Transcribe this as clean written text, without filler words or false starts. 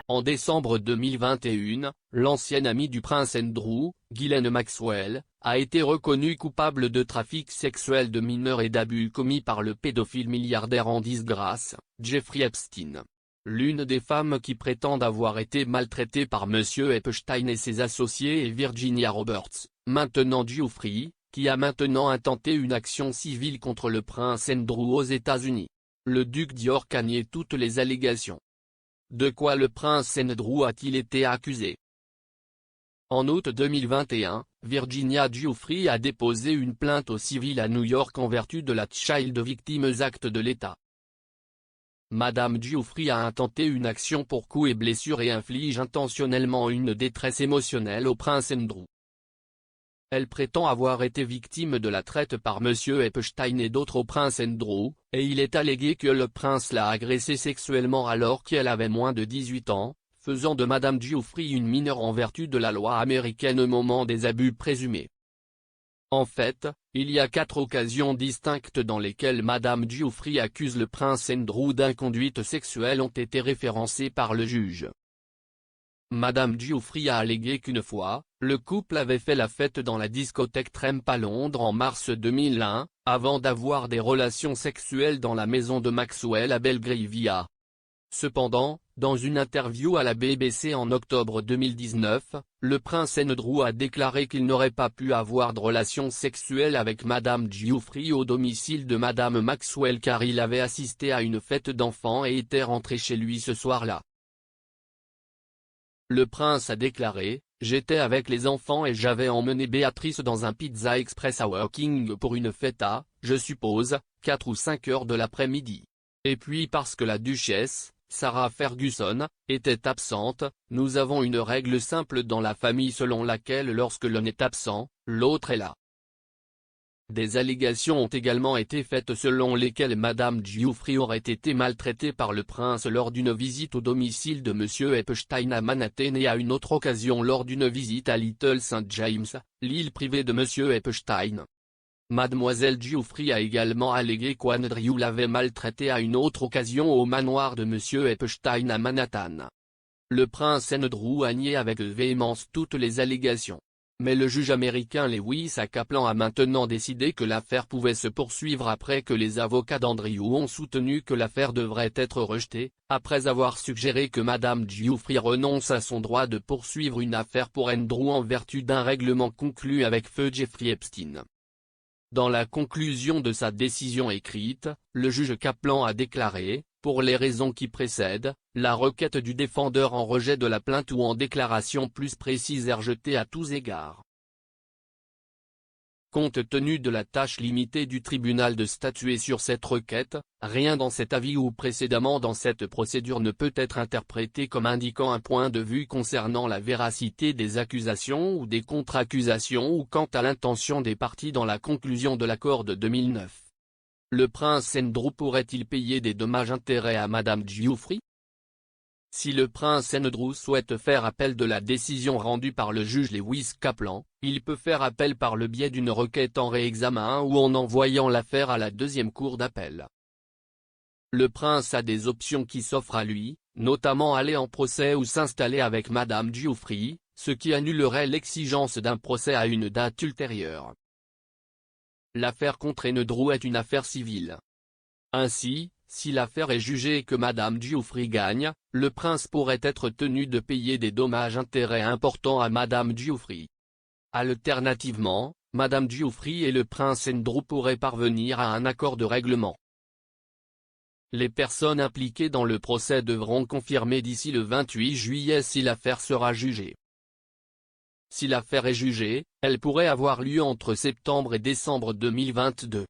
En décembre 2021, l'ancienne amie du prince Andrew, Ghislaine Maxwell, a été reconnue coupable de trafic sexuel de mineurs et d'abus commis par le pédophile milliardaire en disgrâce, Jeffrey Epstein. L'une des femmes qui prétendent avoir été maltraitées par M. Epstein et ses associés est Virginia Roberts, maintenant Giuffre, qui a maintenant intenté une action civile contre le prince Andrew aux États-Unis. Le duc d'York a nié toutes les allégations. De quoi le prince Andrew a-t-il été accusé? En août 2021, Virginia Giuffre a déposé une plainte au civil à New York en vertu de la Child Victims Act de l'État. Madame Giuffre a intenté une action pour coups et blessures et inflige intentionnellement une détresse émotionnelle au prince Andrew. Elle prétend avoir été victime de la traite par M. Epstein et d'autres au prince Andrew, et il est allégué que le prince l'a agressée sexuellement alors qu'elle avait moins de 18 ans, faisant de Madame Giuffre une mineure en vertu de la loi américaine au moment des abus présumés. En fait, il y a 4 occasions distinctes dans lesquelles Madame Giuffre accuse le prince Andrew d'inconduite sexuelle ont été référencées par le juge. Madame Giuffre a allégué qu'une fois, le couple avait fait la fête dans la discothèque Tramp à Londres en mars 2001, avant d'avoir des relations sexuelles dans la maison de Maxwell à Belgravia. Cependant, dans une interview à la BBC en octobre 2019, le prince Andrew a déclaré qu'il n'aurait pas pu avoir de relations sexuelles avec Madame Giuffre au domicile de Madame Maxwell car il avait assisté à une fête d'enfants et était rentré chez lui ce soir-là. Le prince a déclaré, « J'étais avec les enfants et j'avais emmené Béatrice dans un Pizza Express à Woking pour une fête à, je suppose, 4 ou 5 heures de l'après-midi. Et puis parce que la duchesse, Sarah Ferguson, était absente, nous avons une règle simple dans la famille selon laquelle lorsque l'un est absent, l'autre est là. » Des allégations ont également été faites selon lesquelles Madame Giuffre aurait été maltraitée par le prince lors d'une visite au domicile de M. Epstein à Manhattan et à une autre occasion lors d'une visite à Little St. James, l'île privée de M. Epstein. Mademoiselle Giuffre a également allégué qu'Andrew l'avait maltraitée à une autre occasion au manoir de M. Epstein à Manhattan. Le prince Andrew a nié avec véhémence toutes les allégations. Mais le juge américain Lewis Kaplan a maintenant décidé que l'affaire pouvait se poursuivre après que les avocats d'Andrew ont soutenu que l'affaire devrait être rejetée, après avoir suggéré que Madame Giuffre renonce à son droit de poursuivre une affaire pour Andrew en vertu d'un règlement conclu avec feu Jeffrey Epstein. Dans la conclusion de sa décision écrite, le juge Kaplan a déclaré, pour les raisons qui précèdent, la requête du défendeur en rejet de la plainte ou en déclaration plus précise est rejetée à tous égards. Compte tenu de la tâche limitée du tribunal de statuer sur cette requête, rien dans cet avis ou précédemment dans cette procédure ne peut être interprété comme indiquant un point de vue concernant la véracité des accusations ou des contre-accusations ou quant à l'intention des parties dans la conclusion de l'accord de 2009. Le prince Andrew pourrait-il payer des dommages-intérêts à Madame Giuffre? Si le prince Andrew souhaite faire appel de la décision rendue par le juge Lewis Kaplan, il peut faire appel par le biais d'une requête en réexamen ou en envoyant l'affaire à la deuxième cour d'appel. Le prince a des options qui s'offrent à lui, notamment aller en procès ou s'installer avec Madame Giuffre, ce qui annulerait l'exigence d'un procès à une date ultérieure. L'affaire contre Andrew est une affaire civile. Ainsi, si l'affaire est jugée et que Madame Giuffre gagne, le prince pourrait être tenu de payer des dommages-intérêts importants à Madame Giuffre. Alternativement, Madame Giuffre et le prince Andrew pourraient parvenir à un accord de règlement. Les personnes impliquées dans le procès devront confirmer d'ici le 28 juillet si l'affaire sera jugée. Si l'affaire est jugée, elle pourrait avoir lieu entre septembre et décembre 2022.